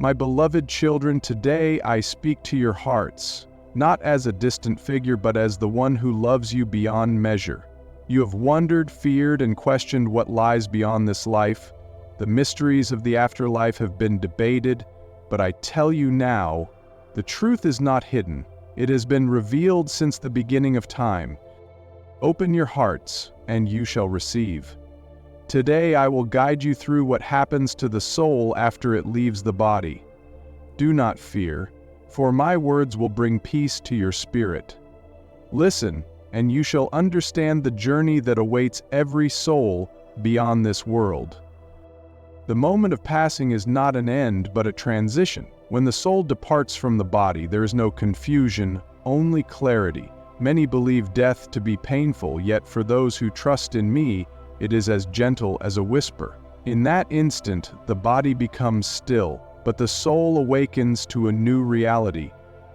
My beloved children, today I speak to your hearts, not as a distant figure but as the one who loves you beyond measure. You have wondered, feared, and questioned what lies beyond this life. The mysteries of the afterlife have been debated, but I tell you now, the truth is not hidden. It has been revealed since the beginning of time. Open your hearts, and you shall receive. Today I will guide you through what happens to the soul after it leaves the body. Do not fear, for my words will bring peace to your spirit. Listen, and you shall understand the journey that awaits every soul beyond this world. The moment of passing is not an end, but a transition. When the soul departs from the body, there is no confusion, only clarity. Many believe death to be painful, yet for those who trust in me, it is as gentle as a whisper. In that instant, the body becomes still, but the soul awakens to a new reality.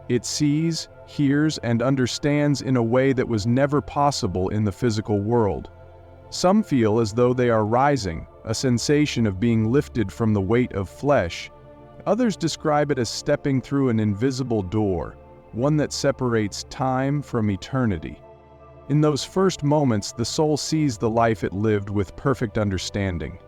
It sees, hears, and understands in a way that was never possible in the physical world. Some feel as though they are rising, a sensation of being lifted from the weight of flesh. Others describe it as stepping through an invisible door, one that separates time from eternity. In those first moments, the soul sees the life it lived with perfect understanding.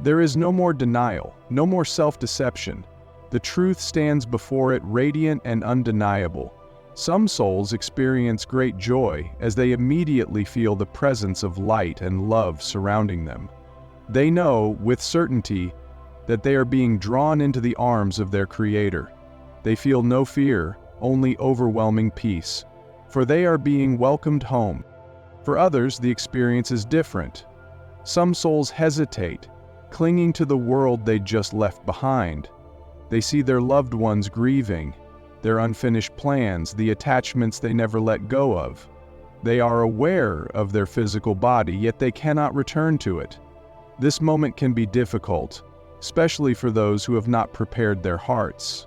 There is no more denial, no more self-deception. The truth stands before it radiant and undeniable. Some souls experience great joy as they immediately feel the presence of light and love surrounding them. They know, with certainty, that they are being drawn into the arms of their Creator. They feel no fear, only overwhelming peace, for they are being welcomed home. For others, the experience is different. Some souls hesitate, clinging to the world they just left behind. They see their loved ones grieving, their unfinished plans, the attachments they never let go of. They are aware of their physical body, yet they cannot return to it. This moment can be difficult, especially for those who have not prepared their hearts.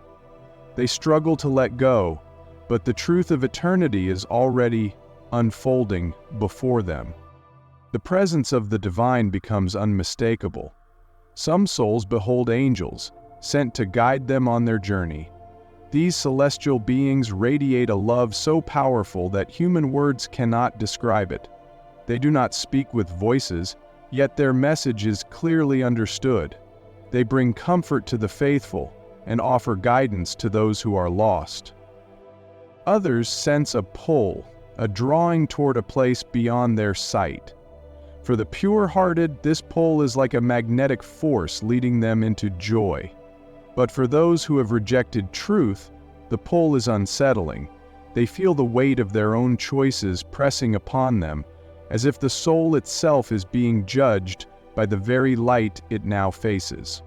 They struggle to let go, but the truth of eternity is already unfolding before them. The presence of the divine becomes unmistakable. Some souls behold angels, sent to guide them on their journey. These celestial beings radiate a love so powerful that human words cannot describe it. They do not speak with voices, yet their message is clearly understood. They bring comfort to the faithful and offer guidance to those who are lost. Others sense a pull, a drawing toward a place beyond their sight. For the pure-hearted, this pull is like a magnetic force leading them into joy. But for those who have rejected truth, the pull is unsettling. They feel the weight of their own choices pressing upon them, as if the soul itself is being judged by the very light it now faces.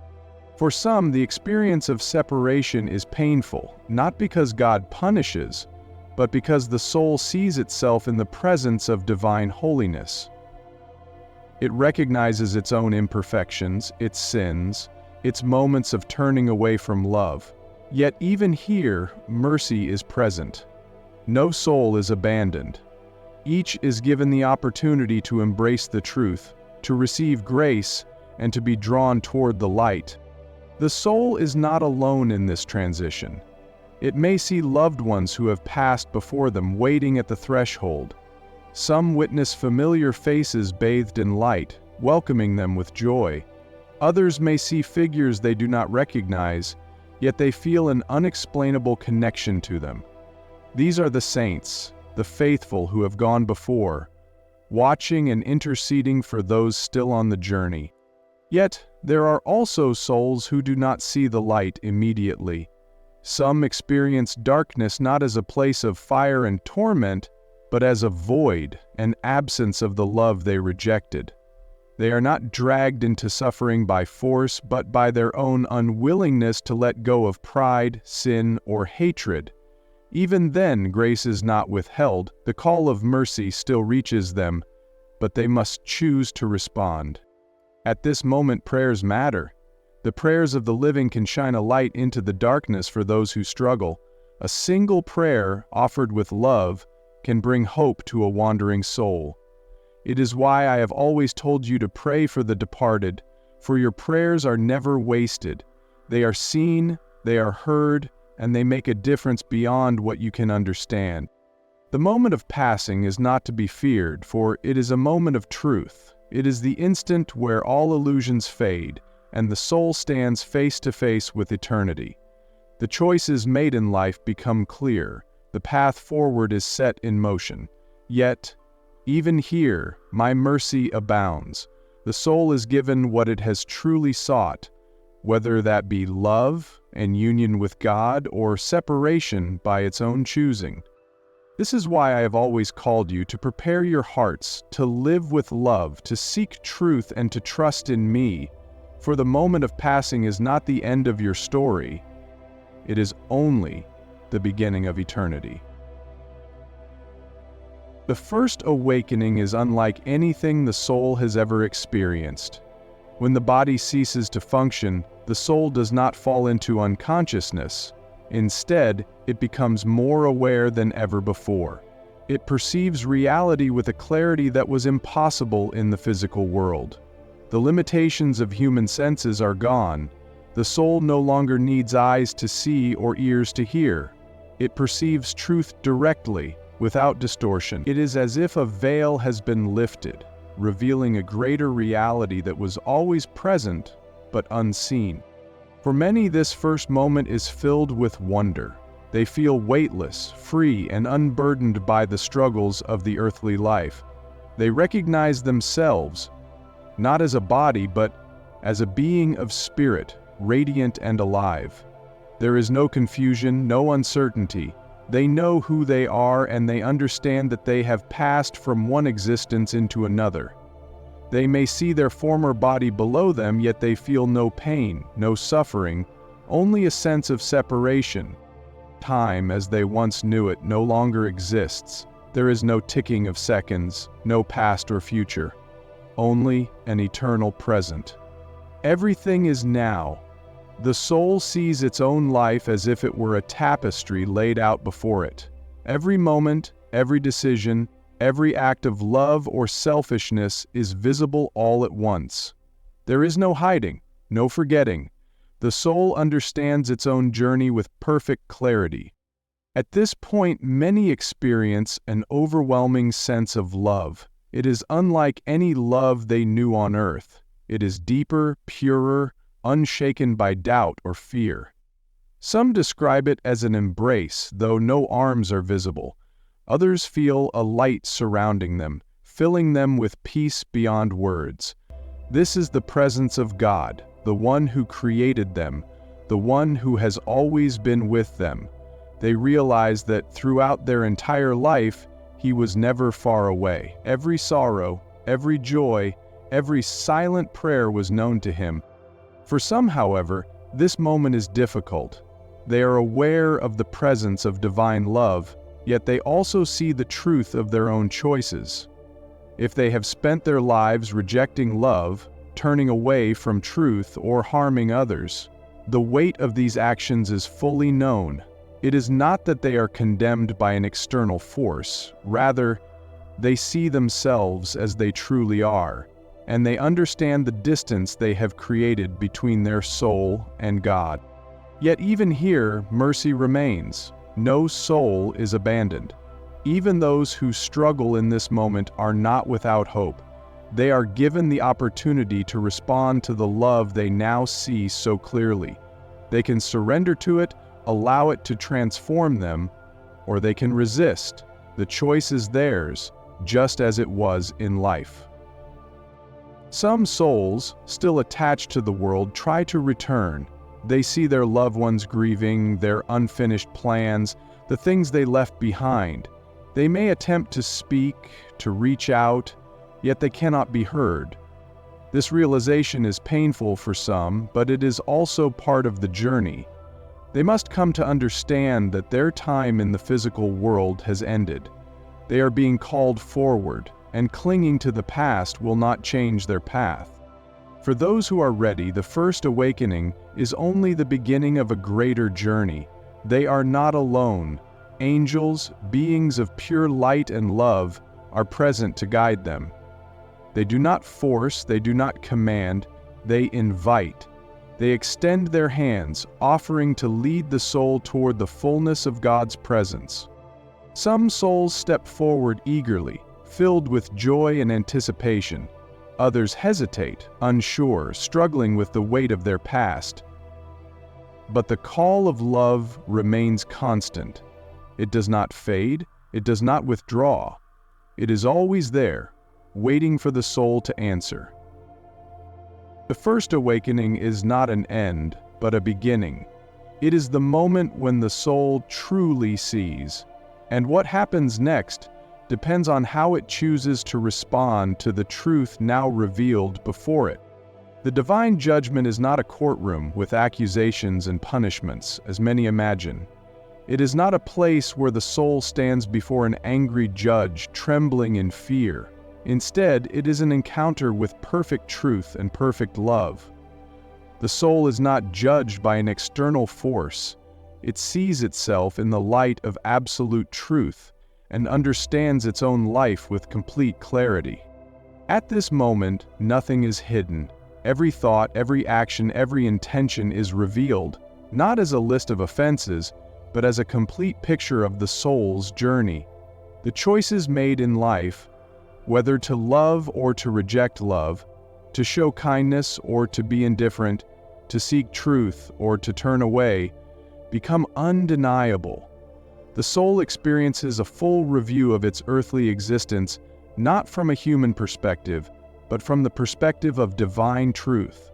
For some, the experience of separation is painful, not because God punishes, but because the soul sees itself in the presence of divine holiness. It recognizes its own imperfections, its sins, its moments of turning away from love. Yet even here, mercy is present. No soul is abandoned. Each is given the opportunity to embrace the truth, to receive grace, and to be drawn toward the light. The soul is not alone in this transition. It may see loved ones who have passed before them waiting at the threshold. Some witness familiar faces bathed in light, welcoming them with joy. Others may see figures they do not recognize, yet they feel an unexplainable connection to them. These are the saints, the faithful who have gone before, watching and interceding for those still on the journey. Yet, there are also souls who do not see the light immediately. Some experience darkness not as a place of fire and torment, but as a void, an absence of the love they rejected. They are not dragged into suffering by force, but by their own unwillingness to let go of pride, sin, or hatred. Even then, grace is not withheld. The call of mercy still reaches them, but they must choose to respond. At this moment, prayers matter. The prayers of the living can shine a light into the darkness for those who struggle. A single prayer, offered with love, can bring hope to a wandering soul. It is why I have always told you to pray for the departed, for your prayers are never wasted. They are seen, they are heard, and they make a difference beyond what you can understand. The moment of passing is not to be feared, for it is a moment of truth. It is the instant where all illusions fade, and the soul stands face to face with eternity. The choices made in life become clear. The path forward is set in motion. Yet, even here, my mercy abounds. The soul is given what it has truly sought, whether that be love and union with God or separation by its own choosing. This is why I have always called you to prepare your hearts, to live with love, to seek truth, and to trust in me. For the moment of passing is not the end of your story. It is only the beginning of eternity. The first awakening is unlike anything the soul has ever experienced. When the body ceases to function, the soul does not fall into unconsciousness. Instead, it becomes more aware than ever before. It perceives reality with a clarity that was impossible in the physical world. The limitations of human senses are gone. The soul no longer needs eyes to see or ears to hear. It perceives truth directly, without distortion. It is as if a veil has been lifted, revealing a greater reality that was always present but unseen. For many, this first moment is filled with wonder. They feel weightless, free, and unburdened by the struggles of the earthly life. They recognize themselves, not as a body, but as a being of spirit, radiant and alive. There is no confusion, no uncertainty. They know who they are, and they understand that they have passed from one existence into another. They may see their former body below them, yet they feel no pain, no suffering, only a sense of separation. Time, as they once knew it, no longer exists. There is no ticking of seconds, no past or future, only an eternal present. Everything is now. The soul sees its own life as if it were a tapestry laid out before it. Every moment, every decision, every act of love or selfishness is visible all at once. There is no hiding, no forgetting. The soul understands its own journey with perfect clarity. At this point, many experience an overwhelming sense of love. It is unlike any love they knew on earth. It is deeper, purer, unshaken by doubt or fear. Some describe it as an embrace, though no arms are visible. Others feel a light surrounding them, filling them with peace beyond words. This is the presence of God, the one who created them, the one who has always been with them. They realize that throughout their entire life, He was never far away. Every sorrow, every joy, every silent prayer was known to Him. For some, however, this moment is difficult. They are aware of the presence of divine love, yet they also see the truth of their own choices. If they have spent their lives rejecting love, turning away from truth, or harming others, the weight of these actions is fully known. It is not that they are condemned by an external force. Rather, they see themselves as they truly are, and they understand the distance they have created between their soul and God. Yet even here, mercy remains. No soul is abandoned. Even those who struggle in this moment are not without hope. They are given the opportunity to respond to the love they now see so clearly. They can surrender to it, allow it to transform them, or they can resist. The choice is theirs, just as it was in life. Some souls, still attached to the world, try to return. They see their loved ones grieving, their unfinished plans, the things they left behind. They may attempt to speak, to reach out, yet they cannot be heard. This realization is painful for some, but it is also part of the journey. They must come to understand that their time in the physical world has ended. They are being called forward, and clinging to the past will not change their path. For those who are ready, the first awakening is only the beginning of a greater journey. They are not alone. Angels, beings of pure light and love, are present to guide them. They do not force, they do not command, they invite. They extend their hands, offering to lead the soul toward the fullness of God's presence. Some souls step forward eagerly, filled with joy and anticipation. Others hesitate, unsure, struggling with the weight of their past. But the call of love remains constant. It does not fade, it does not withdraw. It is always there, waiting for the soul to answer. The first awakening is not an end, but a beginning. It is the moment when the soul truly sees. And what happens next depends on how it chooses to respond to the truth now revealed before it. The divine judgment is not a courtroom with accusations and punishments, as many imagine. It is not a place where the soul stands before an angry judge, trembling in fear. Instead, it is an encounter with perfect truth and perfect love. The soul is not judged by an external force. It sees itself in the light of absolute truth and understands its own life with complete clarity. At this moment, nothing is hidden. Every thought, every action, every intention is revealed, not as a list of offenses, but as a complete picture of the soul's journey. The choices made in life, whether to love or to reject love, to show kindness or to be indifferent, to seek truth or to turn away, become undeniable. The soul experiences a full review of its earthly existence, not from a human perspective, but from the perspective of divine truth.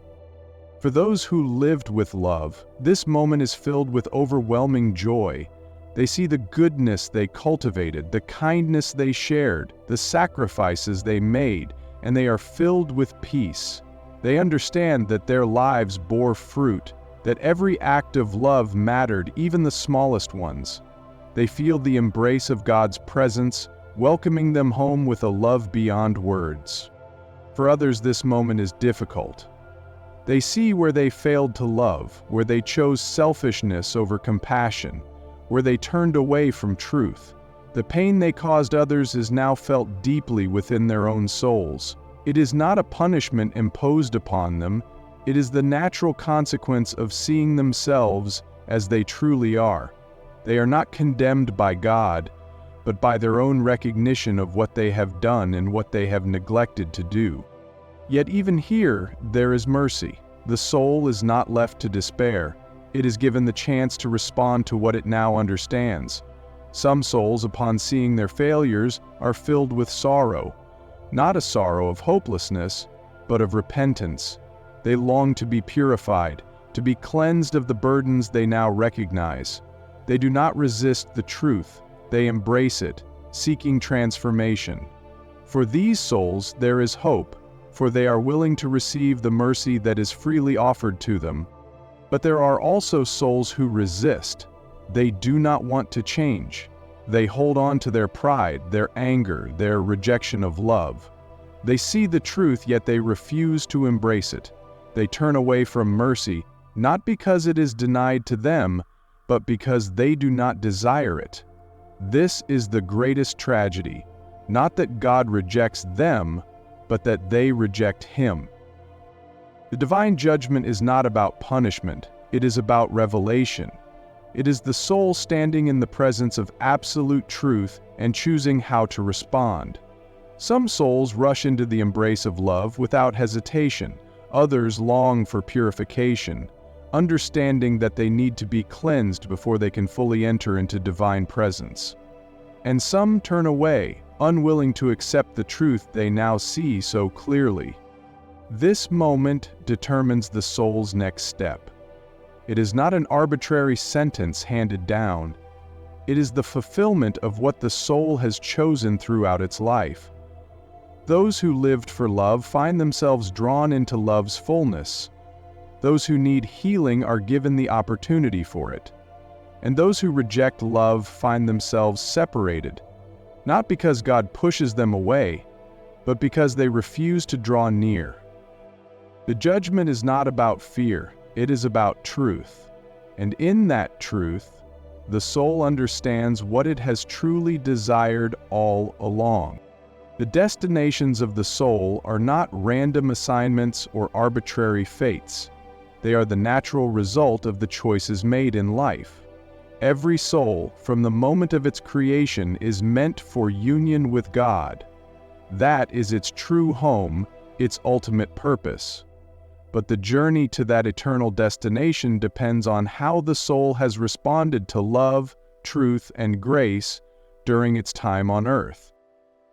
For those who lived with love, this moment is filled with overwhelming joy. They see the goodness they cultivated, the kindness they shared, the sacrifices they made, and they are filled with peace. They understand that their lives bore fruit, that every act of love mattered, even the smallest ones. They feel the embrace of God's presence, welcoming them home with a love beyond words. For others, this moment is difficult. They see where they failed to love, where they chose selfishness over compassion, where they turned away from truth. The pain they caused others is now felt deeply within their own souls. It is not a punishment imposed upon them, it is the natural consequence of seeing themselves as they truly are. They are not condemned by God, but by their own recognition of what they have done and what they have neglected to do. Yet even here, there is mercy. The soul is not left to despair. It is given the chance to respond to what it now understands. Some souls, upon seeing their failures, are filled with sorrow. Not a sorrow of hopelessness, but of repentance. They long to be purified, to be cleansed of the burdens they now recognize. They do not resist the truth, they embrace it, seeking transformation. For these souls there is hope, for they are willing to receive the mercy that is freely offered to them. But there are also souls who resist. They do not want to change. They hold on to their pride, their anger, their rejection of love. They see the truth, yet they refuse to embrace it. They turn away from mercy, not because it is denied to them, but because they do not desire it. This is the greatest tragedy, not that God rejects them, but that they reject Him. The divine judgment is not about punishment, it is about revelation. It is the soul standing in the presence of absolute truth and choosing how to respond. Some souls rush into the embrace of love without hesitation. Others long for purification, understanding that they need to be cleansed before they can fully enter into divine presence. And some turn away, unwilling to accept the truth they now see so clearly. This moment determines the soul's next step. It is not an arbitrary sentence handed down. It is the fulfillment of what the soul has chosen throughout its life. Those who lived for love find themselves drawn into love's fullness. Those who need healing are given the opportunity for it. And those who reject love find themselves separated, not because God pushes them away, but because they refuse to draw near. The judgment is not about fear, it is about truth. And in that truth, the soul understands what it has truly desired all along. The destinations of the soul are not random assignments or arbitrary fates. They are the natural result of the choices made in life. Every soul, from the moment of its creation, is meant for union with God. That is its true home, its ultimate purpose. But the journey to that eternal destination depends on how the soul has responded to love, truth, and grace during its time on earth.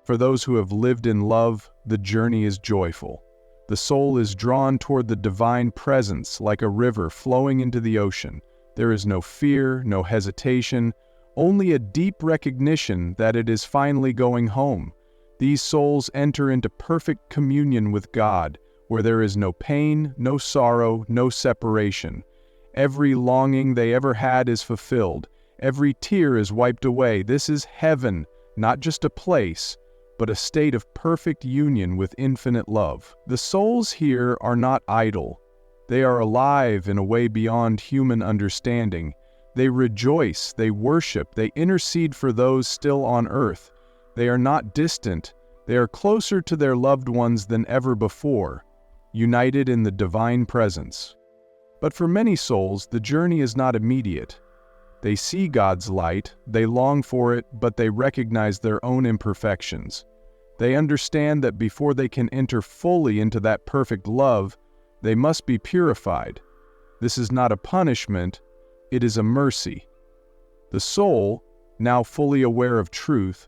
For those who have lived in love, the journey is joyful. The soul is drawn toward the divine presence like a river flowing into the ocean. There is no fear, no hesitation, only a deep recognition that it is finally going home. These souls enter into perfect communion with God, where there is no pain, no sorrow, no separation. Every longing they ever had is fulfilled. Every tear is wiped away. This is heaven, not just a place, but a state of perfect union with infinite love. The souls here are not idle. They are alive in a way beyond human understanding. They rejoice, they worship, they intercede for those still on earth. They are not distant. They are closer to their loved ones than ever before, united in the divine presence. But for many souls, the journey is not immediate. They see God's light, they long for it, but they recognize their own imperfections. They understand that before they can enter fully into that perfect love, they must be purified. This is not a punishment, it is a mercy. The soul, now fully aware of truth,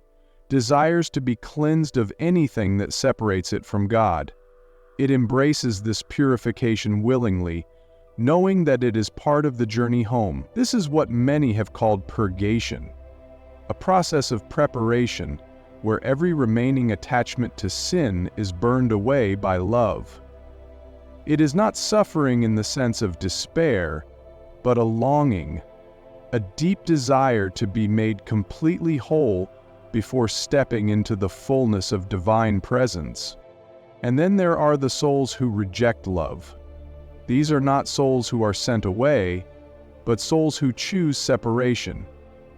desires to be cleansed of anything that separates it from God. It embraces this purification willingly, knowing that it is part of the journey home. This is what many have called purgation, a process of preparation where every remaining attachment to sin is burned away by love. It is not suffering in the sense of despair, but a longing, a deep desire to be made completely whole before stepping into the fullness of divine presence. And then there are the souls who reject love. These are not souls who are sent away, but souls who choose separation.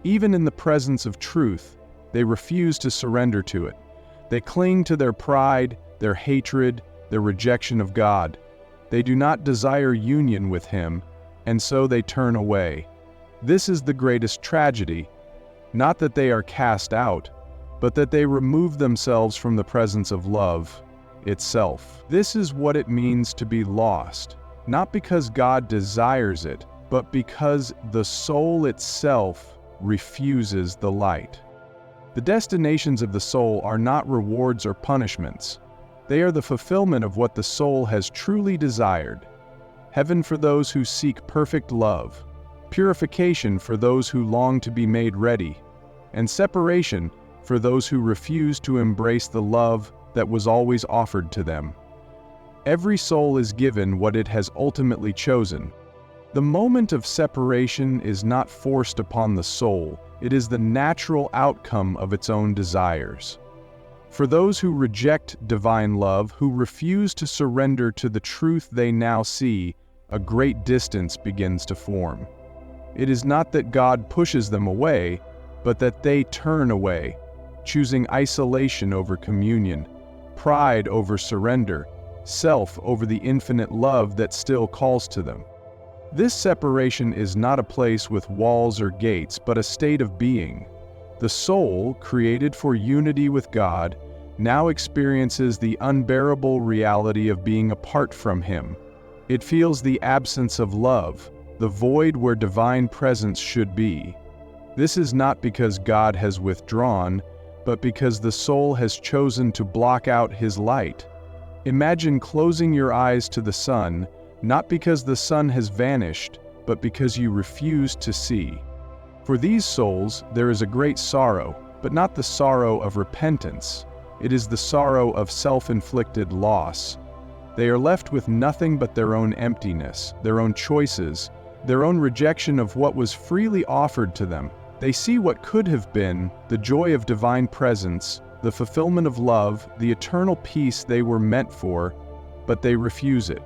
Even in the presence of truth, they refuse to surrender to it. They cling to their pride, their hatred, their rejection of God. They do not desire union with Him, and so they turn away. This is the greatest tragedy, not that they are cast out, but that they remove themselves from the presence of love itself. This is what it means to be lost, not because God desires it, but because the soul itself refuses the light. The destinations of the soul are not rewards or punishments. They are the fulfillment of what the soul has truly desired. Heaven for those who seek perfect love, purification for those who long to be made ready, and separation for those who refuse to embrace the love that was always offered to them. Every soul is given what it has ultimately chosen. The moment of separation is not forced upon the soul, it is the natural outcome of its own desires. For those who reject divine love, who refuse to surrender to the truth they now see, a great distance begins to form. It is not that God pushes them away, but that they turn away, choosing isolation over communion, pride over surrender, self over the infinite love that still calls to them. This separation is not a place with walls or gates, but a state of being. The soul, created for unity with God, now experiences the unbearable reality of being apart from Him. It feels the absence of love, the void where divine presence should be. This is not because God has withdrawn, but because the soul has chosen to block out His light. Imagine closing your eyes to the sun, not because the sun has vanished, but because you refuse to see. For these souls, there is a great sorrow, but not the sorrow of repentance. It is the sorrow of self-inflicted loss. They are left with nothing but their own emptiness, their own choices, their own rejection of what was freely offered to them. They see what could have been, the joy of divine presence, the fulfillment of love, the eternal peace they were meant for, but they refuse it.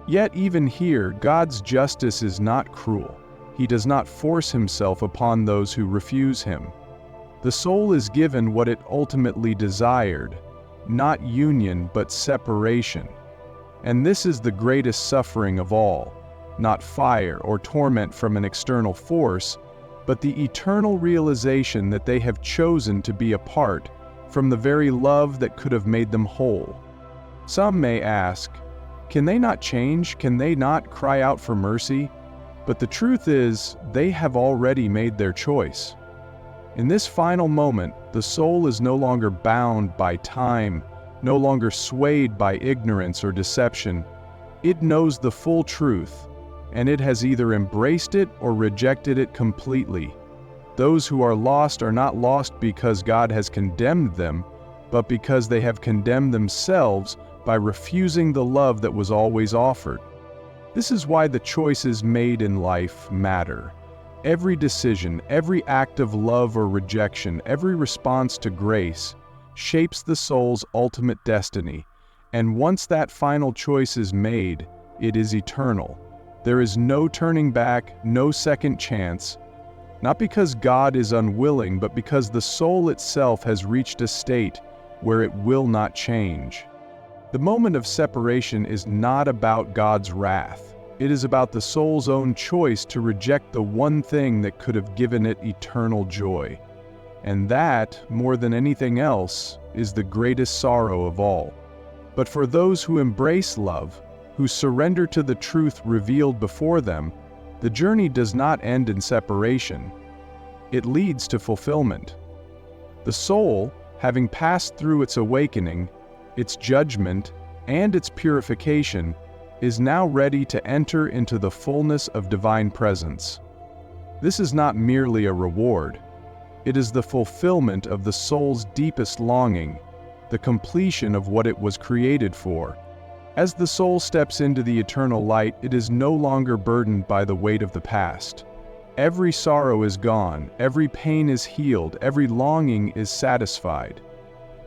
Yet even here, God's justice is not cruel. He does not force Himself upon those who refuse Him. The soul is given what it ultimately desired, not union but separation. And this is the greatest suffering of all. not fire or torment from an external force, but the eternal realization that they have chosen to be apart from the very love that could have made them whole. Some may ask, can they not change? Can they not cry out for mercy? But the truth is, they have already made their choice. In this final moment, the soul is no longer bound by time, no longer swayed by ignorance or deception. It knows the full truth, and it has either embraced it or rejected it completely. Those who are lost are not lost because God has condemned them, but because they have condemned themselves by refusing the love that was always offered. This is why the choices made in life matter. Every decision, every act of love or rejection, every response to grace shapes the soul's ultimate destiny, and once that final choice is made, it is eternal. There is no turning back, no second chance, not because God is unwilling, but because the soul itself has reached a state where it will not change. The moment of separation is not about God's wrath. It is about the soul's own choice to reject the one thing that could have given it eternal joy. And that, more than anything else, is the greatest sorrow of all. But for those who embrace love, who surrender to the truth revealed before them, the journey does not end in separation. It leads to fulfillment. The soul, having passed through its awakening, its judgment, and its purification, is now ready to enter into the fullness of divine presence. This is not merely a reward. It is the fulfillment of the soul's deepest longing, the completion of what it was created for. As the soul steps into the eternal light, it is no longer burdened by the weight of the past. Every sorrow is gone, every pain is healed, every longing is satisfied.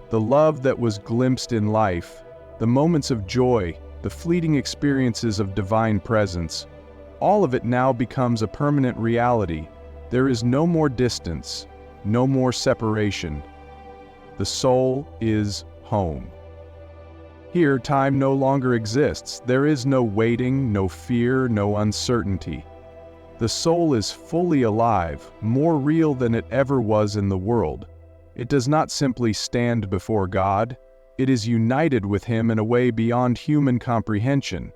The love that was glimpsed in life, the moments of joy, the fleeting experiences of divine presence, all of it now becomes a permanent reality. There is no more distance, no more separation. The soul is home. Here, time no longer exists. There is no waiting, no fear, no uncertainty. The soul is fully alive, more real than it ever was in the world. It does not simply stand before God. It is united with Him in a way beyond human comprehension.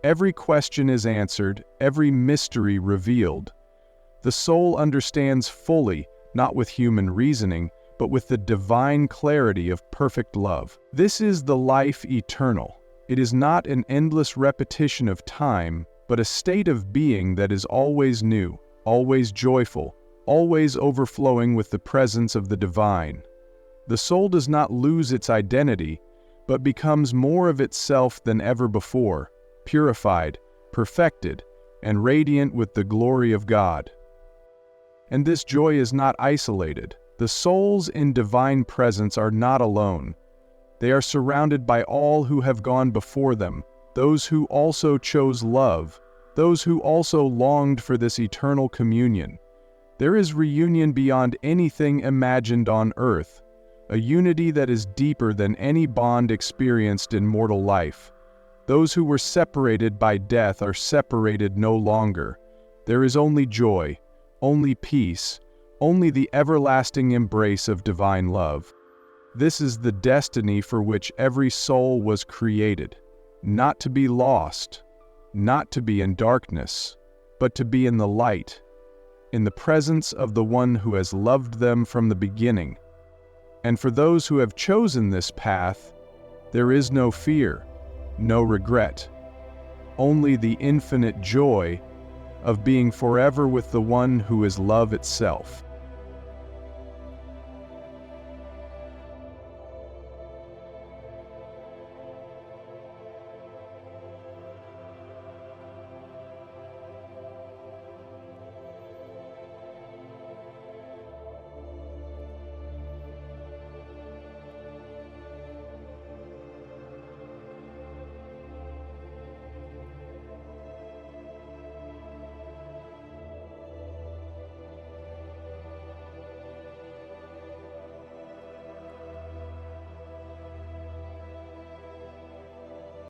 Every question is answered, every mystery revealed. The soul understands fully, not with human reasoning, but with the divine clarity of perfect love. This is the life eternal. It is not an endless repetition of time, but a state of being that is always new, always joyful, always overflowing with the presence of the divine. The soul does not lose its identity, but becomes more of itself than ever before, purified, perfected, and radiant with the glory of God. And this joy is not isolated. The souls in divine presence are not alone. They are surrounded by all who have gone before them, those who also chose love, those who also longed for this eternal communion. There is reunion beyond anything imagined on earth, a unity that is deeper than any bond experienced in mortal life. Those who were separated by death are separated no longer. There is only joy, only peace, only the everlasting embrace of divine love. This is the destiny for which every soul was created, not to be lost, not to be in darkness, but to be in the light, in the presence of the one who has loved them from the beginning. And for those who have chosen this path, there is no fear, no regret, only the infinite joy of being forever with the one who is love itself.